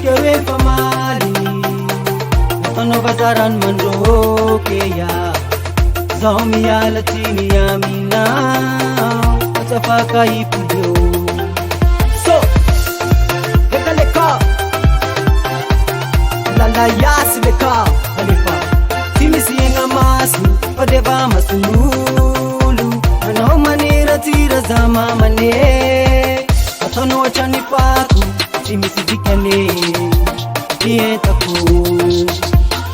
kewe famali Ano bazaran manroke ya Zomi ya latini ya mina Atafaka ipuyo So Leka leka Lala yasi leka Halifa Timisi yenga masu Padeva masunulu Ano manira tira zama mane Atono wachani paku Timisi dikane Kietaku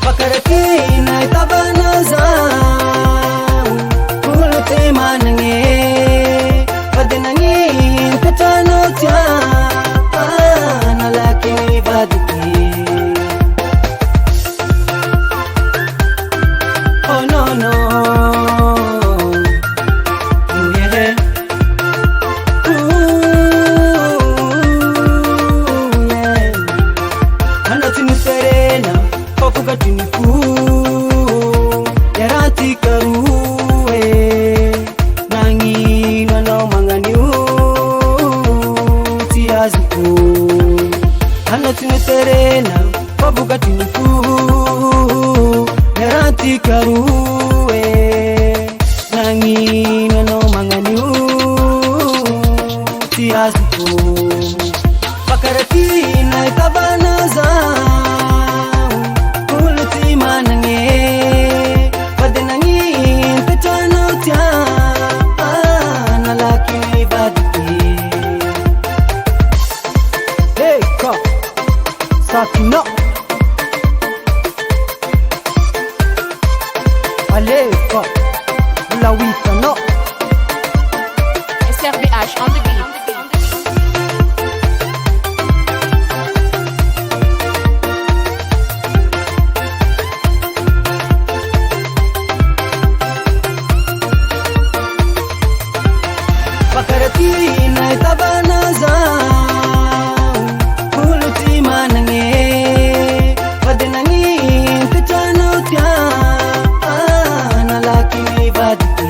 Bakarati na itabana zau Kulute manange Padenangi Katano tia Nalaki baduki Oh no no Ooh yeah Ooh yeah Anatini serena Kofuka tinifu Yarati karuwe Nangi nono manganiu Tiaziku Anatini serena Kofuka tinifu Yarati karuwe Nangi nono manganiu Tiaziku Bakarati na itabana zau Kuluti manange Padenangi Petano tia Nalaki baduki Hey ka Sakina Alefa Lawita no SRBH on the beat. Bakarati na itabana zau